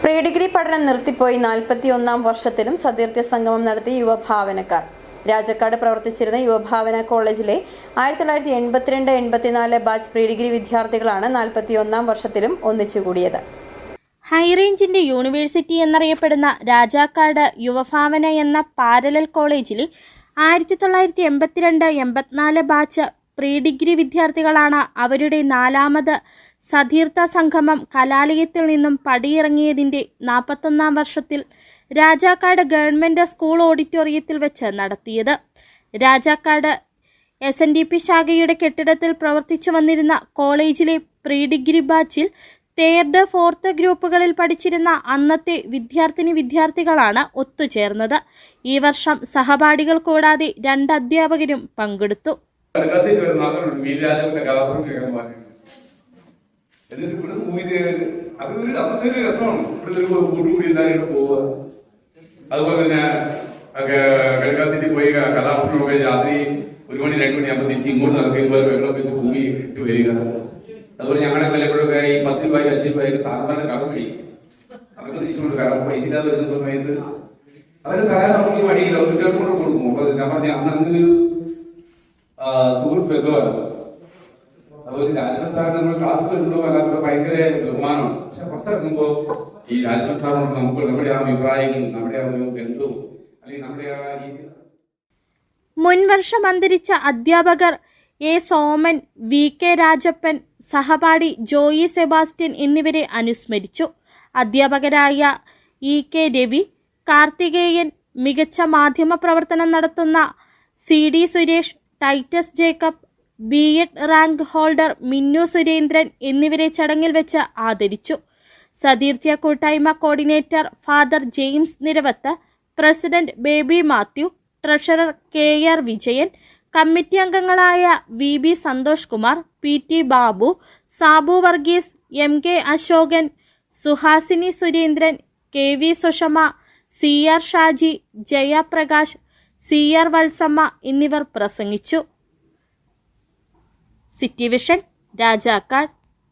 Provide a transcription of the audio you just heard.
Pre degree പഠനം നിർത്തിപ്പോയി 41-ാം വർഷത്തിലും സതീർത്ഥ്യ സംഗമം നടത്തി യുവഭാവനക്കാർ. രാജാക്കാട് പ്രവർത്തിച്ചിരുന്ന യുവഭാവന കോളേജിലെ 1982-84 ബാച്ച് പ്രീ ഡിഗ്രി വിദ്യാർത്ഥികളാണ് 41-ാം വർഷത്തിലും ഒന്നിച്ചുകൂടിയത്. ഹൈറേഞ്ചിന്റെ യൂണിവേഴ്സിറ്റി എന്നറിയപ്പെടുന്ന രാജാക്കാട് യുവഭാവന എന്ന പാരലൽ കോളേജിലെ 1982-84 ബാച്ച് പ്രീ ഡിഗ്രി വിദ്യാർത്ഥികളാണ് അവരുടെ 4ാമത് സതീർത്ഥ സംഗമം കലാലയത്തിൽ നിന്നും പടിയിറങ്ങിയതിൻ്റെ 41-ാം വർഷത്തിൽ രാജാക്കാട് ഗവൺമെൻറ് സ്കൂൾ ഓഡിറ്റോറിയത്തിൽ വെച്ച് നടത്തിയത്. രാജാക്കാട് SNDP ശാഖയുടെ കെട്ടിടത്തിൽ പ്രവർത്തിച്ചു വന്നിരുന്ന കോളേജിലെ പ്രീ ഡിഗ്രി ബാച്ചിൽ 3rd, 4th ഗ്രൂപ്പുകളിൽ പഠിച്ചിരുന്ന അന്നത്തെ വിദ്യാർത്ഥികളാണ് ഒത്തുചേർന്നത്. ഈ വർഷം സഹപാഠികൾ കൂടാതെ 2 അധ്യാപകരും പങ്കെടുത്തു. അതുപോലെ തന്നെ കളിക്കാത്തിട്ട് പോയി കഥാപ്രസംഗമൊക്കെ രാത്രി 1 മണി 2 മണിയാകുമ്പോൾ തിരിച്ച് ഇങ്ങോട്ട് നടക്കുമ്പോൾ വെള്ളം വെച്ച് ഭൂമി ഇട്ട് വരിക. അതുപോലെ ഞങ്ങളുടെ പലപ്പോഴൊക്കെ ഈ 10 രൂപയ്ക്ക് 5 രൂപയ്ക്ക് സാധാരണ കടം വഴി അതൊക്കെ തിരിച്ചുകൊണ്ട് കാരണം പൈസ ഇല്ലാതെ വരുന്ന സമയത്ത് അതൊക്കെ തരാൻ നമുക്ക് വഴിയില്ല. ഒരു കൊണ്ട് കൊടുക്കും. അപ്പൊ ഞാൻ പറഞ്ഞ അന്ന് അങ്ങനെ ഒരു സുഹൃത്ത് ബന്ധമാണ്. അതുപോലെ രാജനാഥ് സാറിന് നമ്മൾ ക്ലാസ് വരുമ്പോൾ അല്ലാത്ത ഭയങ്കര ബഹുമാനമാണ്. പക്ഷെ പുറത്തിറങ്ങുമ്പോൾ ഈ രാജനാഥ് സാറിനോട് നമുക്ക് നമ്മുടെ ആ അഭിപ്രായങ്ങളും നമ്മുടെ ആ ഒരു ബന്ധവും അല്ലെങ്കിൽ നമ്മുടെ ആ രീതി. മുൻവർഷം അന്തരിച്ച അധ്യാപകർ A. സോമൻ, VK രാജപ്പൻ, സഹപാഠി ജോയി സെബാസ്റ്റ്യൻ എന്നിവരെ അനുസ്മരിച്ചു. അധ്യാപകരായ EK രവി, കാർത്തികേയൻ, മികച്ച മാധ്യമ പ്രവർത്തനം നടത്തുന്ന CD Suresh, Titus Jacob, B.Ed rank holder Minnu Surendran എന്നിവരെ ചടങ്ങിൽ വെച്ച് ആദരിച്ചു. സതീർത്ഥ്യ കൂട്ടായ്മ coordinator father James Niravath, president Baby Mathew, treasurer KR Vijayan, committee അംഗങ്ങളായ VB Santhosh Kumar, PT Babu, Sabu Varghese, MK Ashokan, Suhasini Surendran, KV Sushama, CR Shaji, Jayaprakash, CR Valsamma എന്നിവർ പ്രസംഗിച്ചു. City vision, Rajakkad.